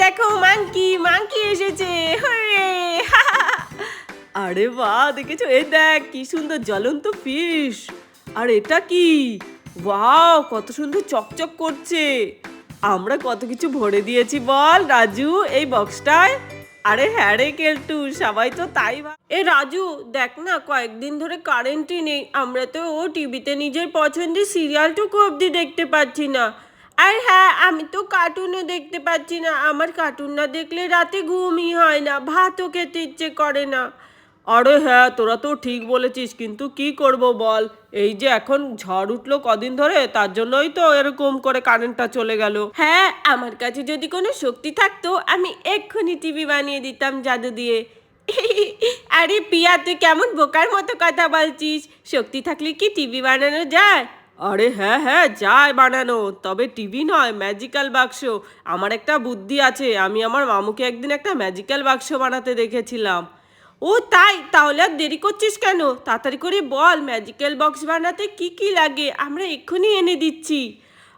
দেখো monkey monkey এসেছে। আরে বাহ, দেখেছো? এই দেখ কি সুন্দর জ্বলন্ত ফিশ। আর এটা কি? ওয়াও, কত সুন্দর চকচক করছে। আমরা কত কিছু ভরে দিয়েছি বল রাজু এই বক্সটায়। আরে হ্যাঁ রে কেলটু, সবাই তো তাই এ রাজু দেখ না, কয়েকদিন ধরে কারেন্টই নেই। আমরা তো টিভিতে নিজের পছন্দের সিরিয়ালটুকু অবধি দেখতে পাচ্ছি না। আর হ্যাঁ, আমি তো কার্টুনও দেখতে পাচ্ছি না। আমার কার্টুন না দেখলে রাতে ঘুমই হয় না, ভাতও খেতে ইচ্ছে করে না। আরে হ্যাঁ, তোরা তো ঠিক বলেছিস, কিন্তু কি করব বল। এই যে এখন ঝড় উঠলো কদিন ধরে, তার জন্যই তো এরকম করে কারেন্টটা চলে গেল। হ্যাঁ, আমার কাছে যদি কোনো শক্তি থাকতো আমি এক্ষুনি টিভি বানিয়ে দিতাম জাদু দিয়ে। আরে পিয়া, তুই কেমন বোকার মতো কথা বলছিস? শক্তি থাকলে কি টিভি বানানো যায়? আরে হ্যাঁ হ্যাঁ, যায় বানানো, তবে টিভি নয়, ম্যাজিক্যাল বাক্স। আমার একটা বুদ্ধি আছে, আমি আমার মামুকে একদিন একটা ম্যাজিক্যাল বাক্স বানাতে দেখেছিলাম। ও তাই? তাহলে আর দেরি করছিস কেন? তাড়াতাড়ি করে বল, ম্যাজিক্যাল বক্স বানাতে কি কি লাগে, আমরা এক্ষুনি এনে দিচ্ছি।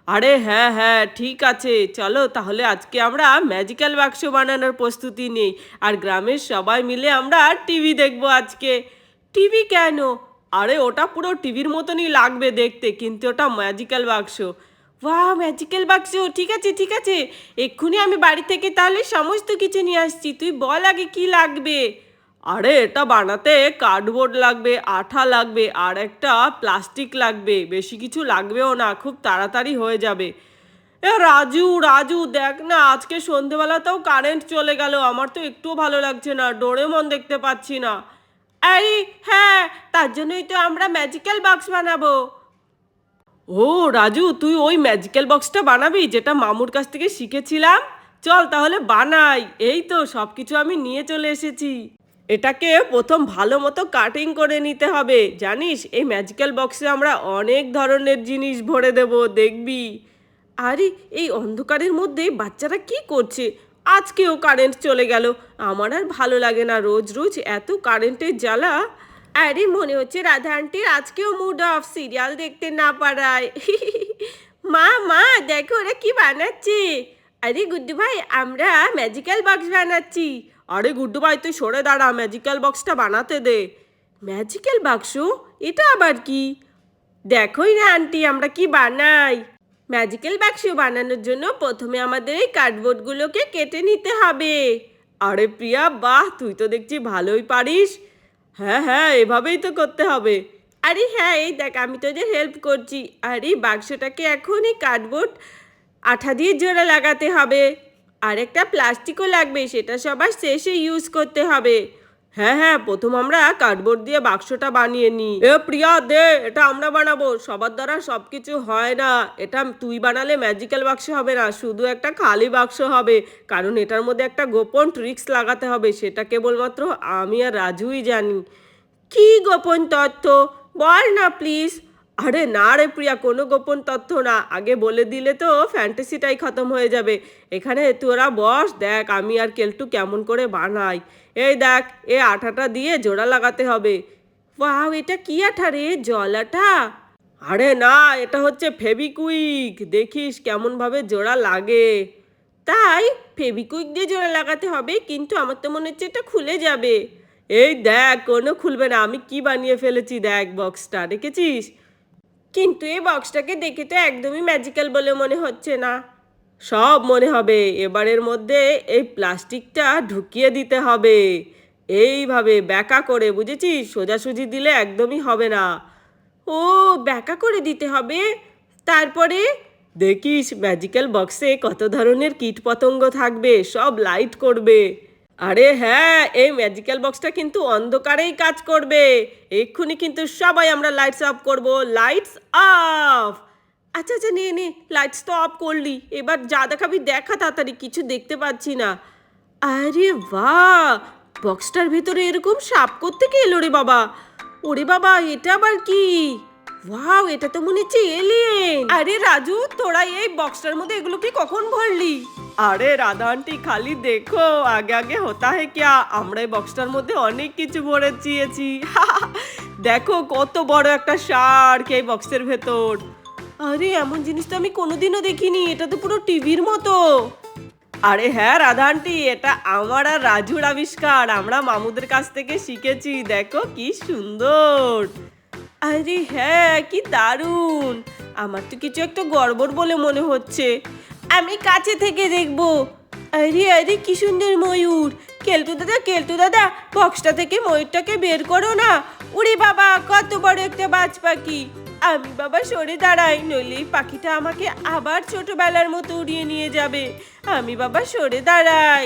আরে হ্যাঁ হ্যাঁ, ঠিক আছে, চলো তাহলে আজকে আমরা ম্যাজিক্যাল বাক্স বানানোর প্রস্তুতি নেই। আর গ্রামের সবাই মিলে আমরা টিভি দেখবো আজকে। টিভি কেন? আরে ওটা পুরো টিভির মতনই লাগবে দেখতে, কিন্তু ওটা ম্যাজিক্যাল বাক্স। বাহ, ম্যাজিক্যাল বাক্স! ঠিক আছে ঠিক আছে, এক্ষুনি আমি বাড়ি থেকে তাহলে সমস্ত কিছু নিয়ে আসছি। তুই বল আগে কি লাগবে। আরে এটা বানাতে কার্ডবোর্ড লাগবে, আঠা লাগবে, আর একটা প্লাস্টিক লাগবে। বেশি কিছু লাগবেও না, খুব তাড়াতাড়ি হয়ে যাবে। এ রাজু রাজু, দেখ না, আজকে সন্ধেবেলাতেও কারেন্ট চলে গেল। আমার তো একটুও ভালো লাগছে না, ডোরেমন দেখতে পাচ্ছি না। আরে হ্যাঁ, তার জন্যই তো আমরা ম্যাজিক্যাল বক্স বানাবো। ও রাজু, তুই ওই ম্যাজিক্যাল বক্সটা বানাবি যেটা মামুর কাছ থেকে শিখেছিলাম? চল তাহলে বানাই। এই তো সব কিছু আমি নিয়ে চলে এসেছি। এটাকে প্রথম ভালো মতো কাটিং করে নিতে হবে। জানিস, এই ম্যাজিক্যাল বক্সে আমরা অনেক ধরনের জিনিস ভরে দেব, দেখবি। আরে এই অন্ধকারের মধ্যে বাচ্চারা কি করছে? আজকেও কারেন্ট চলে গেল। আমার আর ভালো লাগে না রোজ রোজ এত কারেন্টের জ্বালা। আরে মনে হচ্ছে রাধা আন্টির আজকেও মুড অফ, সিরিয়াল দেখতে না পারায়। মা মা, দেখো ওরা কি বানাচ্ছে। আরে গুড্ডু ভাই, আমরা ম্যাজিক্যাল বক্স বানাচ্ছি। আরে গুড্ডু ভাই, তুই সরে দাঁড়া, ম্যাজিক্যাল বক্সটা বানাতে দে। ম্যাজিক্যাল বাক্স? এটা আবার কি? দেখোই না আন্টি, আমরা কি বানাই। ম্যাজিক্যাল বাক্স বানানোর জন্য প্রথমে আমাদের এই কার্ডবোর্ডগুলোকে কেটে নিতে হবে। আরে প্রিয়া, বাহ, তুই তো দেখছি ভালোই পারিস। হ্যাঁ হ্যাঁ, এভাবেই তো করতে হবে। আরে হ্যাঁ, এই দেখ আমি তোদের হেল্প করছি। আরে বাক্সটাকে এখন এই কার্ডবোর্ড আঠা দিয়ে জোড়া লাগাতে হবে। আর একটা প্লাস্টিকও লাগবে, সেটা সবার শেষে ইউজ করতে হবে। হ্যাঁ হ্যাঁ, প্রথম আমরা কার্ডবোর্ড দিয়ে বাক্সটা বানিয়ে নিই। এ প্রিয়া দে, এটা আমরা বানাবো, সবার দ্বারা সব কিছু হয় না। এটা তুই বানালে ম্যাজিক্যাল বাক্স হবে না, শুধু একটা খালি বাক্স হবে। কারণ এটার মধ্যে একটা গোপন ট্রিক্স লাগাতে হবে, সেটা কেবলমাত্র আমি আর রাজুই জানি। কি গোপন তথ্য? বল না প্লিজ। আরে না রে প্রিয়া, কোনো গোপন তথ্য না। আগে বলে দিলে তো ফ্যান্টাসিটাই খতম হয়ে যাবে। এখানে তোরা বস, দেখ আমি আর কেলটু কেমন করে বানাই। এই দেখ, এ আঠাটা দিয়ে জোড়া লাগাতে হবে। ওয়াও, এটা কি আঠা রে? জল আঠা? আরে না, এটা হচ্ছে ফেবিকুইক। দেখিস কেমন ভাবে জোড়া লাগে। তাই? ফেবিকুইক দিয়ে জোড়া লাগাতে হবে, কিন্তু আমার তো মনে হচ্ছে এটা খুলে যাবে। এই দেখ, কোনো খুলবে না। আমি কি বানিয়ে ফেলেছি দেখ, বক্সটা দেখেছিস? কিন্তু এই বক্সটাকে দেখে তো একদমই ম্যাজিক্যাল বলে মনে হচ্ছে না। সব মনে হবে। এবারের মধ্যে এই প্লাস্টিকটা ঢুকিয়ে দিতে হবে এইভাবে ব্যাকা করে, বুঝেছিস? সোজাসুজি দিলে একদমই হবে না। ও, ব্যাকা করে দিতে হবে। তারপরে দেখিস ম্যাজিক্যাল বক্সে কত ধরনের কীটপতঙ্গ থাকবে, সব লাইট করবে। আরে হ্যাঁ, এই ম্যাজিক্যাল বক্সটা কিন্তু অন্ধকারেই কাজ করবে। এক্ষুনি কিন্তু সবাই আমরা লাইটস অফ করব। Lights off. আচ্ছা আচ্ছা, নে নে, লাইটস তো অফ করলি, এবার যা দেখাবি দেখা তাড়াতাড়ি, কিছু দেখতে পাচ্ছি না। আরে বাহ, বক্সটার ভিতরে এরকম সাপ কোত্থেকে এলো রে বাবা? ওরে বাবা, এটা আবার কি? ওয়াও, এটা তো মনে হচ্ছে এলিয়েন। আরে রাজু, তোরা এই বক্সটার মধ্যে এগুলোকে কখন ভরলি? আরে রাধা আন্টি, খালি দেখো, আগে আগে হোতা হে ক্যা। আমরা এই বক্সটার মধ্যে অনেক কিছু ভরে চিয়েছি। দেখো কত বড় একটা শার্ক এই বক্সের ভেতর। আরে এমন জিনিস তো আমি কোনোদিনও দেখিনি, এটা তো পুরো টিভির মতো। আরে হ্যাঁ রাধা আন্টি, এটা আমার আর রাজুর আবিষ্কার। আমরা মামুদের কাছ থেকে শিখেছি, দেখো কি সুন্দর। আরে হ্যাঁ, কি দারুণ। আমার তো কিছু একটা গড়বড় বলে মনে হচ্ছে। আমি কাছে থেকে দেখবো। আরে আরে কি সুন্দর ময়ূর। কেলটু দাদা, বক্সটা থেকে ময়ূরটাকে বের করো না। উড়ি বাবা, কত বড় একটা বাজ পাখি। আমি বাবা সরে দাঁড়াই, নইলে এই পাখিটা আমাকে আবার ছোটবেলার মতো উড়িয়ে নিয়ে যাবে। আমি বাবা সরে দাঁড়াই।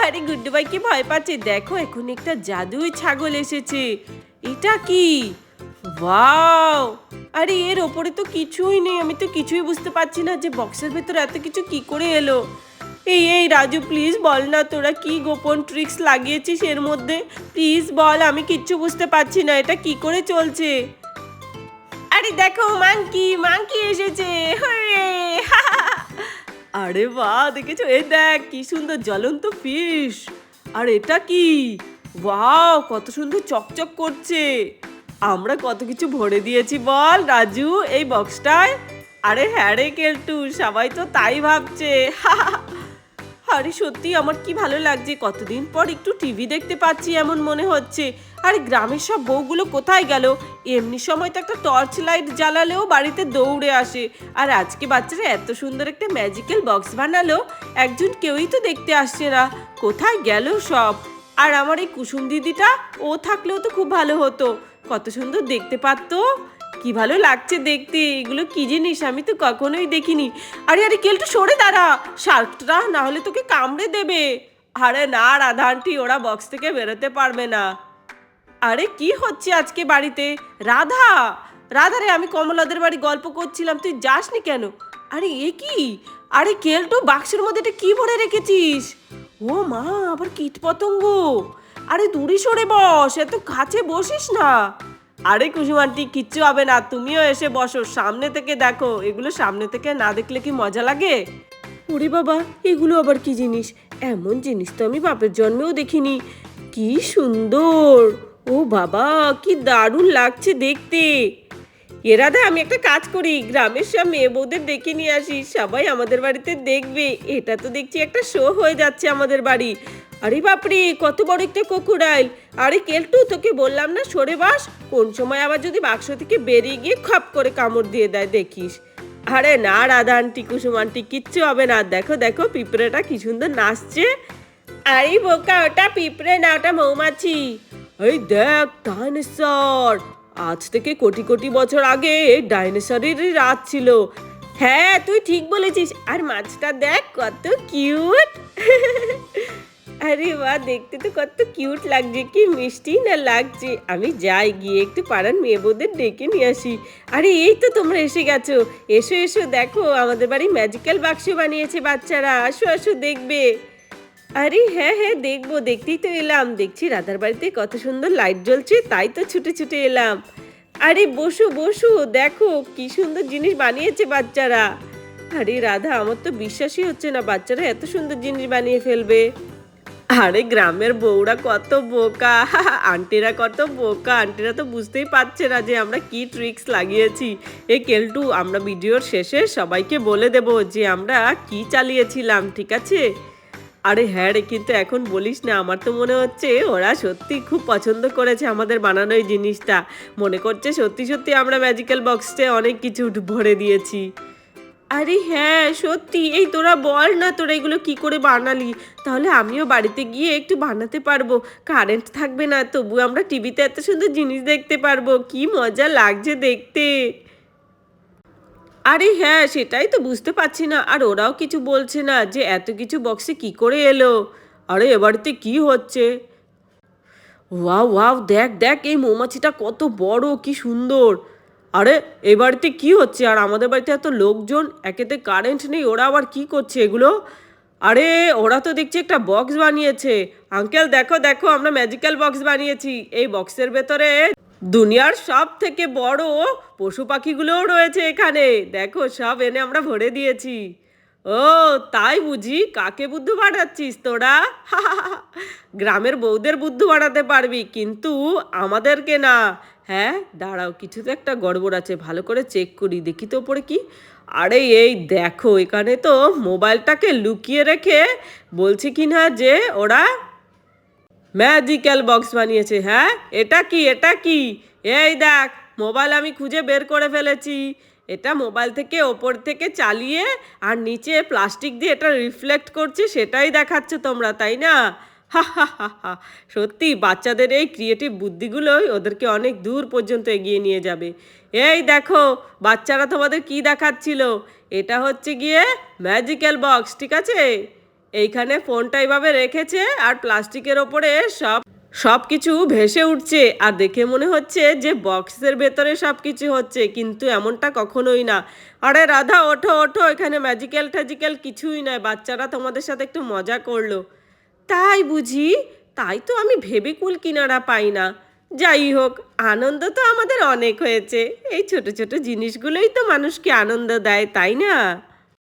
আরে গুড্ডু ভাই কি ভয় পাচ্ছে, দেখো এখন একটা জাদুই ছাগল এসেছে। এটা কি? ওয়াও! আরে এর ওপরে তো কিছুই নেই, আমি তো কিছুই বুঝতে পারছি না যে বক্সের ভেতরে এত কিছু কি করে এলো। এই রাজু প্লিজ বল না, তোরা কি গোপন ট্রিক্স লাগিয়েছিস এর মধ্যে? প্লিজ বল, আমি কিচ্ছু বুঝতে পারছি না, এটা কি করে চলছে। আরে দেখো মাংকি মাংকি এসেছে, হুররে! আরে বাহ, দেখেছো? এই দেখ কি সুন্দর জ্বলন্ত ফিশ। আর এটা কি? ওয়াও, কত সুন্দর চকচক করছে। আমরা কত কিছু ভরে দিয়েছি বল রাজু এই বক্সটায়। আরে হ্যাঁ রে কেলটু, সবাই তো তাই ভাবছে। আরে সত্যি আমার কি ভালো লাগছে, কতদিন পর একটু টিভি দেখতে পাচ্ছি এমন মনে হচ্ছে। আরে গ্রামের সব বউগুলো কোথায় গেল? এমনি সময় তো একটা টর্চ লাইট জ্বালালেও বাড়িতে দৌড়ে আসে। আর আজকে বাচ্চারা এত সুন্দর একটা ম্যাজিক্যাল বক্স বানালো, একজন কেউই তো দেখতে আসছে না। কোথায় গেল সব? আর আমার এই কুসুম দিদিটা, ও থাকলেও তো খুব ভালো হতো, কত সুন্দর দেখতে পারতো। কি ভালো লাগছে দেখতে, এগুলো কি জিনিস আমি তো কখনোই দেখিনি। আরে আরে কেলটু সরে দাঁড়া, শার্কটা না হলে তোকে কামড়ে দেবে। আরে না রাধা আন্টি, ওরা বক্স থেকে বেরোতে পারবে না। আরে কি হচ্ছে আজকে বাড়িতে? রাধা, রাধা রে, আমি কমলাদের বাড়ি গল্প করছিলাম, তুই যাসনি কেন? আরে এ কি? আরে কেলটু, বাক্সের মধ্যে এটা কি ভরে রেখেছিস? ও মা, আবার কীট পতঙ্গ। আরে দূরে সরে বস, এত কাছে বসিস না। আরে কুসুম আন্টি, কিচ্ছু হবে না, তুমিও এসে বসো, সামনে থেকে দেখো। এগুলো সামনে থেকে না দেখলে কি মজা লাগে? ওরে বাবা, এগুলো আবার কি জিনিস? এমন জিনিস তো আমি বাপের জন্মেও দেখিনি। কি সুন্দর! ও বাবা, কি দারুণ লাগছে দেখতে। এরাদা, আমি একটা কাজ করি, গ্রামের সব মেয়ে বউদের ডেকে নিয়ে আসি, সবাই আমাদের বাড়িতে দেখবে। এটা তো দেখছি একটা শো হয়ে যাচ্ছে আমাদের বাড়ি। আরে বাপরে, কত বড় একটা কোকোডাইল। আরে কেলটু, তোকে বললাম না সরে বাস, কোন সময় আবার যদি বাক্স থেকে বেরিয়ে গিয়ে খপ করে কামড় দিয়ে দেয় দেখিস। আরে না রাধা আন্টি, কুসুম আন্টি, কিচ্ছু হবে না। দেখো দেখো, পিঁপড়েটা কি সুন্দর নাচছে। আরে বোকা, ওটা পিঁপড়ে না, ওটা মৌমাছি। এই দেখ ডাইনোসর, আজ থেকে কোটি কোটি বছর আগে ডাইনোসরেরই রাত ছিল। হ্যাঁ তুই ঠিক বলেছিস। আর মাছটা দেখ কত কিউট। আরে বাহ, দেখতে তো কত কিউট লাগছে, কি মিষ্টি না লাগছে। আমি যাই, গিয়ে একটু পাড়ার মেয়ে বউদের ডেকে নিয়ে আসি। আরে এই তো তোমরা এসে গেছো, এসো এসো, দেখো আমাদের বাড়ি ম্যাজিক্যাল বাক্স বানিয়েছে বাচ্চারা, আসো আসো দেখবে। আরে হ্যাঁ হ্যাঁ দেখবো, দেখতেই তো এলাম। দেখছি রাধার বাড়িতে কত সুন্দর লাইট জ্বলছে, তাই তো ছুটে ছুটে এলাম। আরে বসো বসো, দেখো কি সুন্দর জিনিস বানিয়েছে বাচ্চারা। আরে রাধা, আমার তো বিশ্বাসই হচ্ছে না বাচ্চারা এত সুন্দর জিনিস বানিয়ে ফেলবে। আরে গ্রামের বউরা কত বোকা, আন্টিরা কত বোকা। আন্টিরা তো বুঝতেই পারছে না যে আমরা কি ট্রিক্স লাগিয়েছি। এ কেলটু, আমরা ভিডিওর শেষে সবাইকে বলে দেব যে আমরা কি চালিয়েছিলাম, ঠিক আছে? আরে হ্যাঁ রে, কিন্তু এখন বলিস না, আমার তো মনে হচ্ছে ওরা সত্যি খুব পছন্দ করেছে আমাদের বানানো এই জিনিসটা। মনে করছে সত্যি সত্যি আমরা ম্যাজিক্যাল বক্সে অনেক কিছু ভরে দিয়েছি। আরে হ্যাঁ সত্যি, এই তোরা বল না, তোরা এগুলো কি করে বানালি? তাহলে আমিও বাড়িতে গিয়ে একটু বানাতে পারবো। কারেন্ট থাকবে না, তবু আমরা টিভিতে এত সুন্দর জিনিস দেখতে পারবো, কি মজা লাগছে দেখতে। আরে হ্যাঁ, সেটাই তো বুঝতে পারছি না, আর ওরাও কিছু বলছে না যে এত কিছু বক্সে কি করে এলো। আরে এ বাড়িতে কি হচ্ছে? ওয়াও ওয়াও, দেখ দেখ, এই মৌমাছিটা কত বড়, কি সুন্দর। আরে এই বাড়িতে কি হচ্ছে? আর আমাদের বাড়িতে এত লোকজন, একেতে কারেন্ট নেই, ওরা আবার কি করছে এগুলো? আরে ওরা তো দেখছি একটা বক্স বানিয়েছে। আঙ্কেল দেখো দেখো, আমরা ম্যাজিক্যাল বক্স বানিয়েছি। এই বক্সের ভেতরে দুনিয়ার সব থেকে বড় পশু পাখিগুলোও রয়েছে এখানে, দেখো সব এনে আমরা ভরে দিয়েছি। ও তাই বুঝি, কাকে বুদ্ধু বানাচ্ছিস তোরা? গ্রামের বউদের বুদ্ধু বানাতে পারবি, কিন্তু আমাদেরকে না। হ্যাঁ দাঁড়াও, কিছু তো একটা গড়বড় আছে, ভালো করে চেক করি, দেখি তো ওপরে কি। আরে এই দেখো এখানে তো মোবাইলটাকে লুকিয়ে রেখে বলছে কিনা যে ওরা ম্যাজিক্যাল বক্স বানিয়েছে। হ্যাঁ, এটা কি এটা কি? এই দেখ, মোবাইল আমি খুঁজে বের করে ফেলেছি। এটা মোবাইল থেকে ওপর থেকে চালিয়ে আর নিচে প্লাস্টিক দিয়ে এটা রিফ্লেক্ট করছে, সেটাই দেখাচ্ছ তোমরা, তাই না? হা হা হা হা। সত্যি বাচ্চাদের এই ক্রিয়েটিভ বুদ্ধিগুলোই ওদেরকে অনেক দূর পর্যন্ত এগিয়ে নিয়ে যাবে। এই দেখো বাচ্চারা তোমাদের কি দেখাচ্ছিল, এটা হচ্ছে গিয়ে ম্যাজিক্যাল বক্স, ঠিক আছে? এইখানে ফোনটা এইভাবে রেখেছে আর প্লাস্টিকের ওপরে সব সব কিছু ভেসে উঠছে আর দেখে মনে হচ্ছে যে বক্সের ভেতরে সব কিছু হচ্ছে, কিন্তু এমনটা কখনোই না। আরে রাধা, ওঠো ওঠো, এখানে ম্যাজিক্যাল ট্যাজিক্যাল কিছুই নয়, বাচ্চারা তোমাদের সাথে একটু মজা করলো। তাই বুঝি? তাই তো আমি ভেবে কুল কিনারা পাই না। যাই হোক, আনন্দ তো আমাদের অনেক হয়েছে। এই ছোট ছোট জিনিসগুলোই তো মানুষকে আনন্দ দেয়, তাই না?